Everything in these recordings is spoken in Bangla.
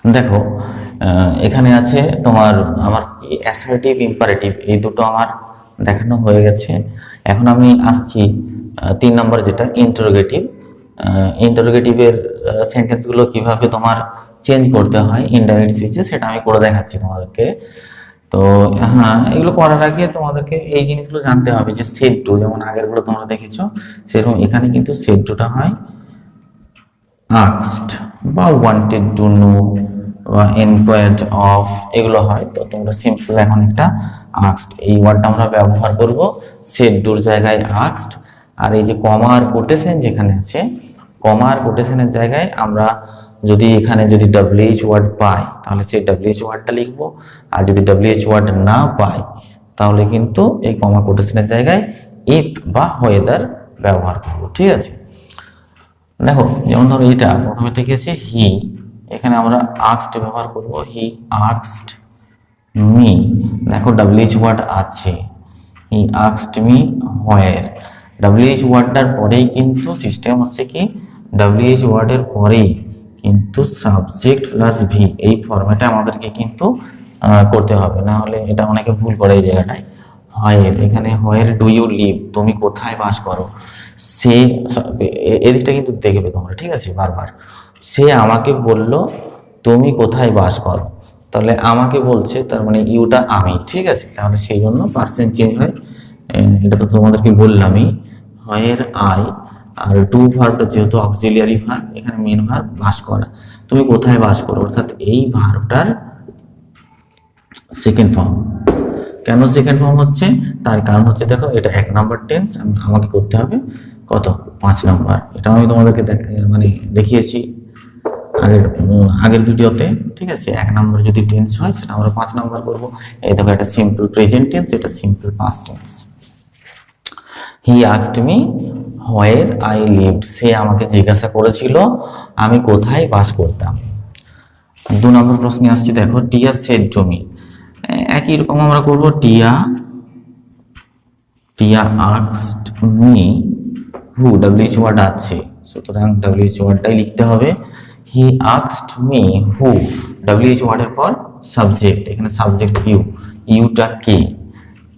দেখো এখানে আছে তোমার আমার কি অ্যাসার্টিভ ইম্পারেটিভ এই দুটো আমার দেখানো হয়ে গেছে। এখন আমি আসছি 3 নম্বর যেটা ইন্টারোগেটিভ। ইন্টারোগেটিভের সেন্টেন্সগুলো কিভাবে তোমার চেঞ্জ করতে হয় ইনডাইরেক্ট স্পিচে সেটা আমি করে দেখাচ্ছি তোমাদেরকে। তো হ্যাঁ, এগুলো করার আগে তোমাদেরকে এই জিনিসগুলো জানতে হবে যে সেট টু, যেমন আগেরগুলো তোমরা দেখেছো সেরকম এখানে কিন্তু সেট টুটা হয় asked বা wanted to know বা inquired of এগুলো হয়। তো তোমরা সিম্পল এখন একটা asked এই ওয়ার্ডটা আমরা ব্যবহার করব said ডুর জায়গায় asked। আর এই যে কমা আর কোটেশন যেখানে আছে, কমা আর কোটেশনের জায়গায় আমরা যদি এখানে যদি WH ওয়ার্ড পাই তাহলে সেই WH ওয়ার্ডটা লিখবো, আর যদি WH ওয়ার্ড না পাই তাহলে কিন্তু এই কমা কোটেশনের জায়গায় ইফ বা ওয়েদার ব্যবহার করব। ঠিক আছে, দেখো যেমন ধরো এটা প্রথমে লিখেছি হি, এখানে আমরা আস্কড ব্যবহার করব, হি আস্কড মি। দেখো WH ওয়ার্ড আছে, হি আস্কড মি হোয়ার। WH ওয়ার্ডটার পরেই কিন্তু সিস্টেম হচ্ছে কি WH ওয়ার্ডের পরেই কিন্তু সাবজেক্ট প্লাস ভি এই ফরম্যাটে আমাদেরকে কিন্তু করতে হবে, না হলে এটা অনেকে ভুল করে এই জায়গাটায়। হোয়ার, এখানে হোয়ার ডু ইউ লিভ, তুমি কোথায় বাস করো। সে, এদিকটা কিন্তু দেখবে তোমরা, ঠিক আছে, বারবার। সে আমাকে বলল তুমি কোথায় বাস করো, তাহলে আমাকে বলছে তার মানে ইউটা আমি, ঠিক আছে, তাহলে সেই জন্য পার্সেন্ট চেঞ্জ হয়। এটা তো তোমাদেরকে বললামই, হোয়ার আই, আর টু ভার্বটা যেহেতু অক্সিলিয়ারি ভার্ব, এখানে মেন ভার্ব বাস করা, তুমি কোথায় বাস করো, অর্থাৎ এই ভার্বটার সেকেন্ড ফর্ম। কেন সেকেন্ড ফর্ম হচ্ছে তার কারণ হচ্ছে দেখো এটা 1 নম্বর টেন্স, আমাকে করতে হবে কত 5 নম্বর। এটা আমি তোমাদেরকে মানে দেখিয়েছি আগের ভিডিওতে, ঠিক আছে। 1 নম্বর যদি টেন্স হয় সেটা আমরা 5 নম্বর করবো। এই দেখো এটা সিম্পল প্রেজেন্ট টেন্স, এটা simple past tense. He asked me where I lived, সে আমাকে জিজ্ঞাসা করেছিল আমি কোথায় বাস করতাম। 2 নম্বর প্রশ্নে আসছি, দেখো টিয়া সেড টু মি, একই রকম আমরা করবো, টিয়া asked me who, WH word আছে সুতরাং WH ওয়ার্ডটাই লিখতে হবে। He asked me who, WH ওয়ার্ডের পর সাবজেক্ট, এখানে সাবজেক্ট ইউ, ইউটা কে।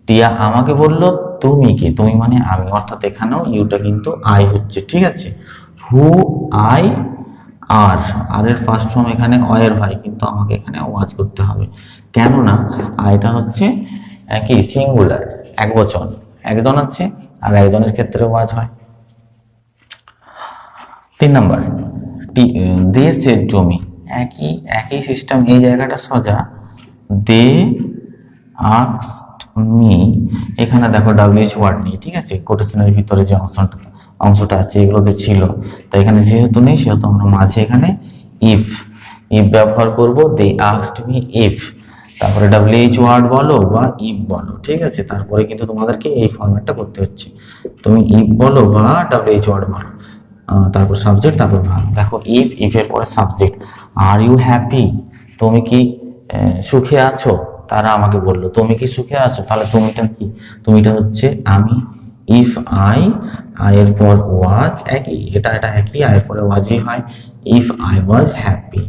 টিয়া আমাকে বলল তুমি কে, তুমি মানে আমি, অর্থাৎ এখানেও ইউটা কিন্তু আই হচ্ছে, ঠিক আছে। হু আই আর, আর এর ফার্স্ট ফর্ম এখানে অয়ের হয়, কিন্তু আমাকে এখানে ওয়াজ করতে হবে, কেননা আইটা হচ্ছে কি সিঙ্গুলার, এক বচন, একজন আছে আর একজনের ক্ষেত্রে ওয়াজ হয়। 3 নম্বর দে সেড টু মি, একই সিস্টেম, এই জায়গাটা সোজা, দে আস্কড মি, এখানে দেখো WH ওয়ার্ড নেই, ঠিক আছে, কোটেশনের ভিতরে যে অংশটা আছে এগুলোতে ছিল, তাই এখানে যেহেতু নেই সেহেতু আমরা মাঝে এখানে ইফ ব্যবহার করব। দে আস্কড মি ইফ, তারপরে WH ওয়ার্ড বলো বা ইফ বলো, ঠিক আছে, তারপরে কিন্তু তোমাদেরকে এই ফরম্যাটটা করতে হচ্ছে, তুমি ইফ বলো বা WH ওয়ার্ড বলো, তারপর সাবজেক্ট, তারপর ভার্ব। দেখো ইফের পরে সাবজেক্ট, আর ইউ হ্যাপি, তুমি কি সুখে আছো, তারা আমাকে বললো তুমি কি সুখে আছো, তাহলে তুমিটা কি, তুমিটা হচ্ছে আমি। ইফ আই, এর পর ওয়াজ, একই, এটা একই, আয়ের পরে ওয়াজই হয়। If I was happy,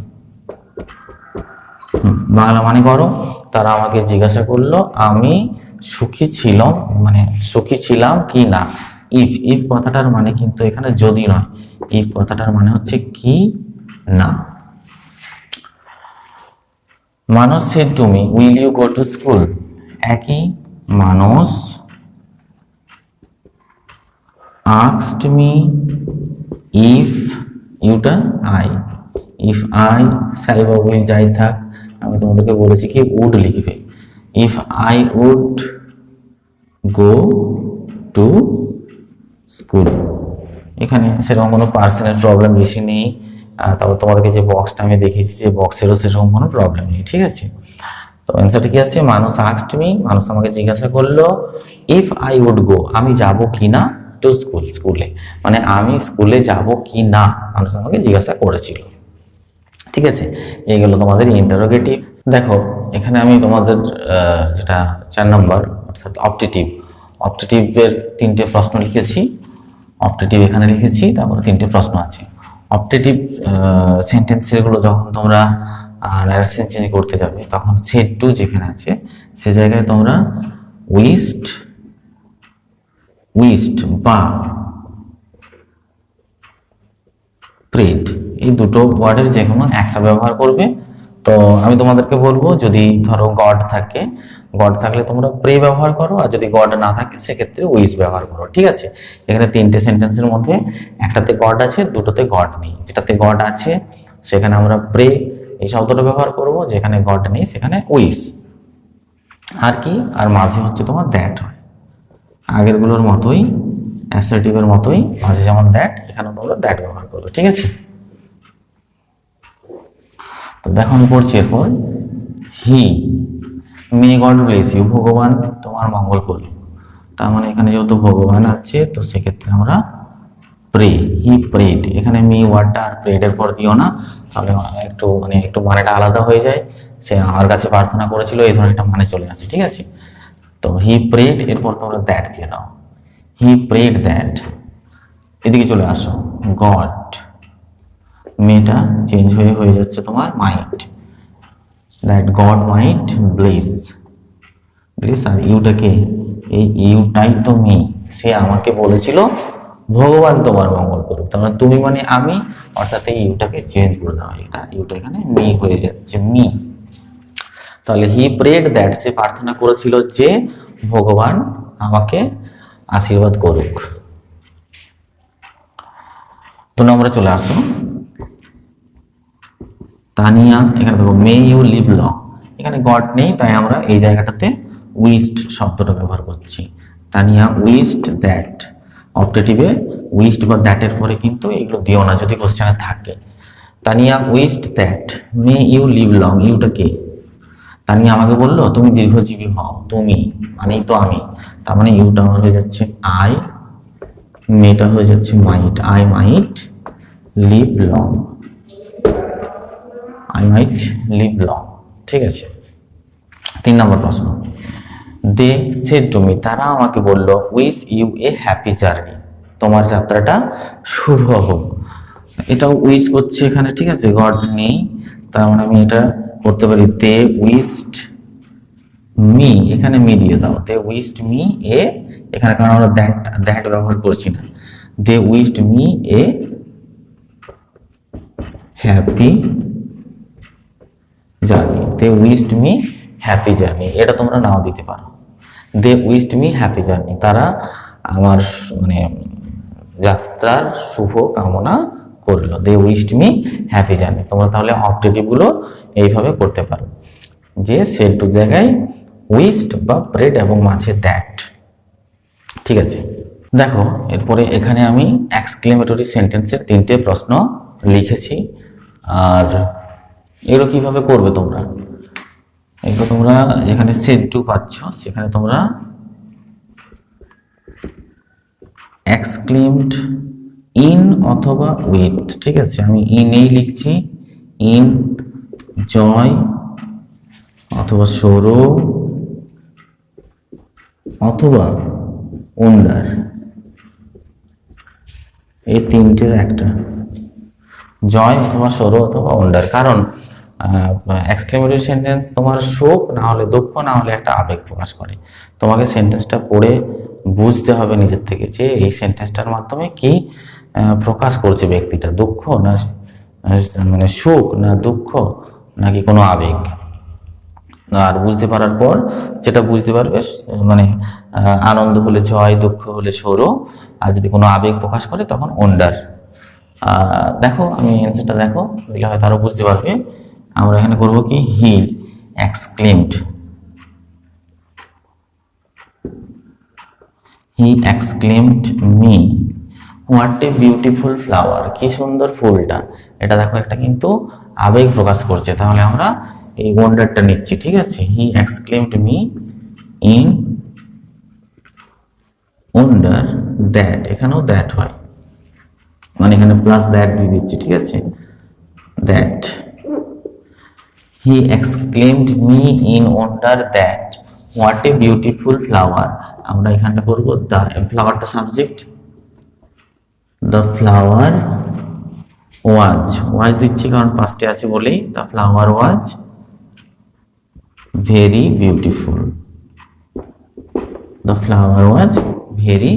Bangla মানে করো, তারা আমাকে জিজ্ঞাসা করলো আমি সুখী ছিলাম, মানে সুখী ছিলাম কি না। ইফ কথাটার মানে কিন্তু এখানে যদি নয়, ইফ কথাটার মানে হচ্ছে কি না। Manas said to me will you go to school, একই, মানস আস্কড মি ইফ, ইউটা আই, ইফ আই, সাই বা উইল যাই থাক, আমি তোমাদেরকে বলেছি কি উড লিখবে। If I would go to school, এখানে সেরকম কোনো পার্সনের প্রবলেম বেশি নেই, তারপর তোমাদেরকে যে বক্সটা আমি দেখিয়েছি যে বক্সেরও সেরকম কোনো প্রবলেম নেই, ঠিক আছে। তো অ্যান্সারটা কি আছে, মানুষ আস্কড মি, মানুষ আমাকে জিজ্ঞাসা করলো, ইফ আই উড গো, আমি যাব কি না, টু স্কুল, স্কুলে, মানে আমি স্কুলে যাব কি না, মানুষ আমাকে জিজ্ঞাসা করেছিল, ঠিক আছে। এই গেল তোমাদের ইন্টারোগেটিভ। দেখো এখানে আমি তোমাদের যেটা 4 নম্বর অর্থাৎ অপটেটিভের 3টে প্রশ্ন লিখেছি, অপটেটিভ এখানে লিখেছি, তারপরে 3টে প্রশ্ন আছে। অপটেটিভ সেন্টেন্সেরগুলো যখন তোমরা নারেশন চেঞ্জ করতে যাবে তখন সেড টু যেখানে আছে সে জায়গায় তোমরা উইস্ট বা প্রেড এই দুটো ওয়ার্ডের যে কোনো একটা ব্যবহার করবে। তো আমি তোমাদেরকে বলবো যদি ধরো গড থাকলে তোমরা প্রে ব্যবহার করো, আর যদি গড না থাকে সেক্ষেত্রে উইস ব্যবহার করো। ঠিক আছে, এখানে তিনটে সেন্টেন্সের মধ্যে একটাতে গড আছে, দুটোতে গড নেই। যেটাতে গড আছে সেখানে আমরা প্রে এই শব্দটা ব্যবহার করব, যেখানে গড নেই সেখানে উইস। আর কি, আর মাঝে হচ্ছে তোমার দ্যাট হয়, আগেরগুলোর মতোই অ্যাসার্টিভের মতোই মাঝে যেমন দ্যাট, এখানে তোমরা দ্যাট ব্যবহার করবে। ঠিক আছে, তো দেখো আমি পড়ছি এরপর, হি মে গড ব্লেস ইউ, ভগবান তোমার মঙ্গল করুক। তার মানে এখানে যেহেতু ভগবান আছে তো সেক্ষেত্রে আমরা প্রে, হি প্রেড। এখানে মি ওয়ার্ডটা আর প্রেডের পর দিও না, তাহলে একটু মানেটা আলাদা হয়ে যায়। সে আমার কাছে প্রার্থনা করেছিল এই ধরনের একটা মানে চলে আসে। ঠিক আছে, তো হি প্রেড এরপর তোমরা দ্যাট দিয়ে দাও, হি প্রেড দ্যাট। এদিকে চলে আসো, গড মেয়েটা চেঞ্জ হয়ে যাচ্ছে তোমার মাইট, দ্যাট গড মাইট ব্লেস। আর ইউটাকে, এই ইউটাই তো মি, সে আমাকে বলেছিল ভগবান তোমার মঙ্গল করুক। তার মানে তুমি মানে আমি, অর্থাৎ এই ইউটাকে চেঞ্জ করে দেওয়া, এটা ইউটা এখানে মি হয়ে যাচ্ছে, মি। তাহলে হি প্রেড দ্যাট, সে প্রার্থনা করেছিল যে ভগবান আমাকে আশীর্বাদ করুক। 2 নম্বরে চলে আসো, তানিয়া। এখানে দেখো মে ইউ লিভ লং, এখানে গড নেই তাই আমরা এই জায়গাটাতে উইস্ট শব্দটা ব্যবহার করছি। তানিয়া উইস্ট দ্যাট, অপটেটিভে উইস্ট বা দ্যাটের পরে কিন্তু এগুলো দিও না যদি কোশ্চেনে থাকে। Tania wished that may you live long, ইউটা কে? তানিয়া আমাকে বললো তুমি দীর্ঘজীবী হও, তুমি মানেই তো আমি, তার মানে ইউটা আমার হয়ে যাচ্ছে আই, মেটা হয়ে যাচ্ছে might, I might live long, I might live long. ঠিক আছে, 3 নম্বর প্রশ্ন, দে সেড টু মি, তারা আমাকে বলল wish you a happy journey, তোমার যাত্রাটা শুভ হোক। এটাও উইশ করছে এখানে। ঠিক আছে, গড নেই, তার মানে আমি এটা করতে পারি দে উইশড মি, এখানে মি দিয়ে দাও, দে উইশড মি এ, এখানে কারণ আমরা দ্যাট ব্যবহার করছি না, they wished me a happy journey, they wished me happy journey, এটা তোমরা নাও দিতে পারো। They wished me happy journey, তারা আমার মানে যাত্রার শুভ কামনা করলো, they wished me happy journey. তোমরা তাহলে অপটেটিভ গুলো এইভাবে করতে পারো, যে সেড টু জায়গায় উইশড বা প্রেড এবং মাঝে দ্যাট। ঠিক আছে, দেখো এরপরে এখানে আমি এক্সক্লেমেটরি সেন্টেন্সের 3টে প্রশ্ন লিখেছি। আর এগুলো কিভাবে করবে তোমরা, এগুলো তোমরা যেখানে সেড টু পাচ্ছ সেখানে তোমরা এক্সক্লেমড ইন অথবা উইথ। ঠিক আছে, আমি ইনেই লিখছি, ইন জয় অথবা সরো অথবা ওন্ডার, এই 3টের একটা, জয় অথবা সরো অথবা ওন্ডার। কারণ এক্সক্লেমেটরি সেন্টেন্স তোমার শোক না হলে দুঃখ না হলে একটা আবেগ প্রকাশ করে। তোমাকে সেন্টেন্সটা পড়ে বুঝতে হবে নিজের থেকে যে এই সেন্টেন্সটার মাধ্যমে কি প্রকাশ করছে ব্যক্তিটা, দুঃখ না মানে সুখ না দুঃখ নাকি কোনো আবেগ। আর বুঝতে পারার পর যেটা বুঝতে পারবে মানে আনন্দ হলে জয়, দুঃখ হলে সরো, আর যদি কোনো আবেগ প্রকাশ করে তখন ওন্ডার। দেখো আমি অ্যান্সারটা দেখো, দিলে হয়তো আরো বুঝতে পারবে। আমরা এখানে করবো কি, he exclaimed, he exclaimed me what a beautiful flower, কি সুন্দর ফুলটা। এটা দেখো একটা কিন্তু আবেগ প্রকাশ করছে, তাহলে আমরা এই ওয়ান্ডারটা নিচ্ছি। ঠিক আছে, he exclaimed me in wonder that, এখানেও দ্যাট হয়, মানে এখানে প্লাস দ্যাট দিয়ে দিচ্ছি। ঠিক আছে, that he exclaimed me in wonder that what a beautiful flower. আমরা এখানটা করবো দ্য, ফ্লাওয়ারটা সাবজেক্ট, দ্য ফ্লাওয়ার ওয়াজ দিচ্ছি কারণ পাস্টে আছে বলেই। The flower was very beautiful. The flower was very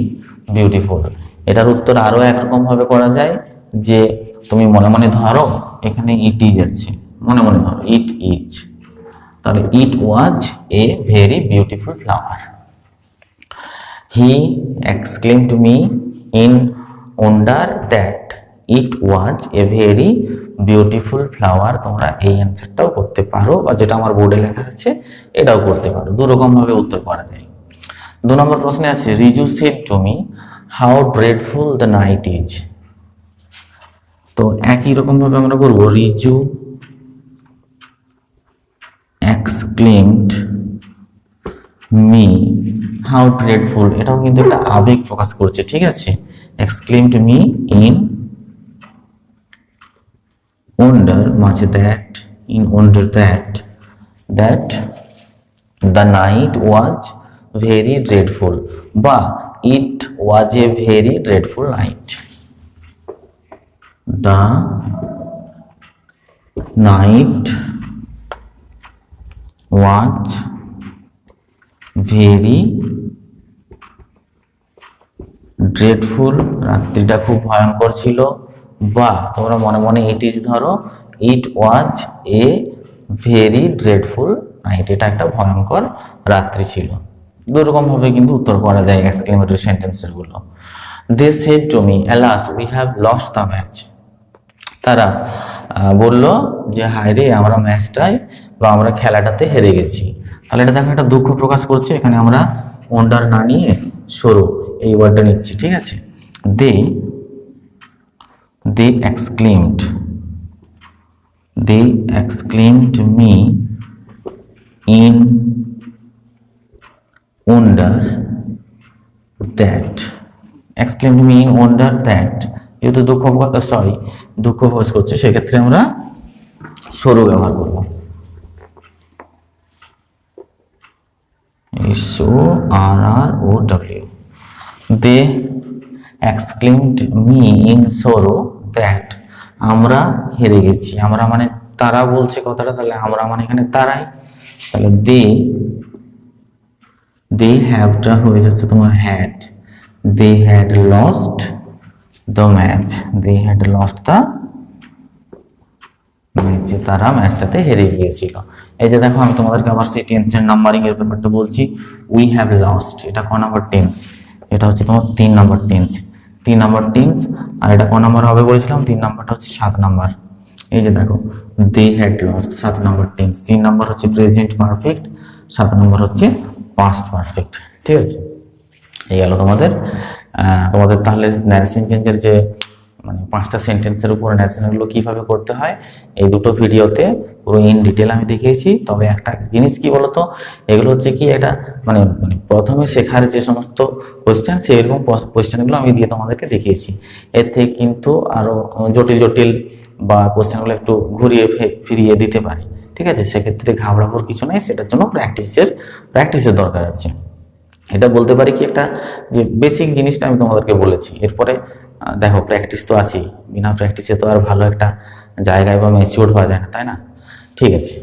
beautiful. এটার উত্তর আরো একরকম ভাবে করা যায়, যে তুমি মনে মনে ধরো এখানে ইট ইজ আছে, মনে মনে ধরো ইট ইজ, তাহলে it was a very beautiful flower. He exclaimed me in wonder that it was a very beautiful flower. তোমরা এই অ্যান্সারটাও করতে পারো, বা যেটা আমার বোর্ডে লেখা আছে এটাও করতে পারো। দুরকম ভাবে উত্তর করা যায়। 2 নম্বর প্রশ্নে আছে Riju shed to me how dreadful the night is. তো একই রকম ভাবে আমরা বলবো Riju exclaimed me how dreadful. এটাও কিন্তু একটা আবেগ প্রকাশ করছে, ঠিক আছে। Exclaimed me in wonder much that in wonder that the night was very dreadful, বা it was a very dreadful night. The night was very dreadful, রাত্রিটা খুব ভয়ঙ্কর ছিল। বা তোমরা মনে মনে ইট ইজ ধরো, ইট was a very dreadful night, এটা একটা ভয়ঙ্কর রাত্রি ছিল। দুরকম ভাবে কিন্তু উত্তর করা যায় এক্সক্লেমেটরি সেন্টেন্সের গুলো। They said to me alas we have lost the match. তারা বলল যে হায় রে, আমরা ম্যাচটাই বা আমরা খেলাটাতে হেরে গেছি। তাহলে এটা দেখো একটা দুঃখ প্রকাশ করছে। এখানে আমরা ওন্ডার না নিয়ে সরো এই ওয়ার্ডটা নিচ্ছি, ঠিক আছে। they exclaimed me in wonder that, exclaimed me in wonder that, যেহেতু দুঃখ প্রকাশ করছে সেক্ষেত্রে আমরা সরু ব্যবহার করব। SORROW। they exclaimed me in sorrow that, আমরা হেরে গেছি। আমরা মানে তারা বলছে কথাটা, তাহলে আমরা মানে এখানে তারাই। তাহলে they have টা হয়ে যাচ্ছে তোমার had, they had lost the match, they had lost the match, তারা ম্যাচটাতে হেরে গিয়েছিল। এই যে দেখো আমি তোমাদেরকে আবার সেই টেন্সের নাম্বারিং এর ব্যাপারটা বলছি। উই হ্যাভ লস্ট, এটা ক নাম্বার টেন্স? এটা হচ্ছে তোমার 3 নাম্বার টেন্স। 3 number tense. আর এটা ক নাম্বার হবে বলেছিলাম? 3 নাম্বারটা হচ্ছে 7 নাম্বার। এই যে দেখো they had lost 7 number tense. 3 number হচ্ছে প্রেজেন্ট পারফেক্ট, 7 নাম্বার হচ্ছে পাস্ট পারফেক্ট, ঠিক আছে। এই গেল তোমাদের তাহলে ন্যারেশন চেঞ্জের যে মানে 5টা সেন্টেন্সের উপর ন্যারেশনগুলো কিভাবে করতে হয় এই দুটো ভিডিওতে পুরো ইন ডিটেল আমি দেখিয়েছি। তবে একটা জিনিস কি বলতো, এগুলো হচ্ছে কি এটা মানে প্রথমে শেখার যে সমস্ত কোয়েশ্চেন সেরকম কোয়েশ্চেনগুলো আমি দিয়ে তোমাদেরকে দেখিয়েছি। এর থেকে কিন্তু আরো জটিল বা কোয়েশ্চেনগুলো একটু ঘুরিয়ে ফিরিয়ে দিতে পারি, ঠিক আছে। সেক্ষেত্রে ঘাবড়ানোর কিছু নেই, সেটার জন্য প্র্যাকটিসের দরকার আছে। এটা বলতে পারি কি একটা যে বেসিক জিনিসটা আমি তোমাদেরকে বলেছি। এরপরে দেখো প্র্যাকটিস তো আছেই, বিনা প্র্যাকটিসে তো আর ভালো একটা জায়গায় বা ম্যাচিউর হওয়া যায় না, তাই না? ঠিক আছে।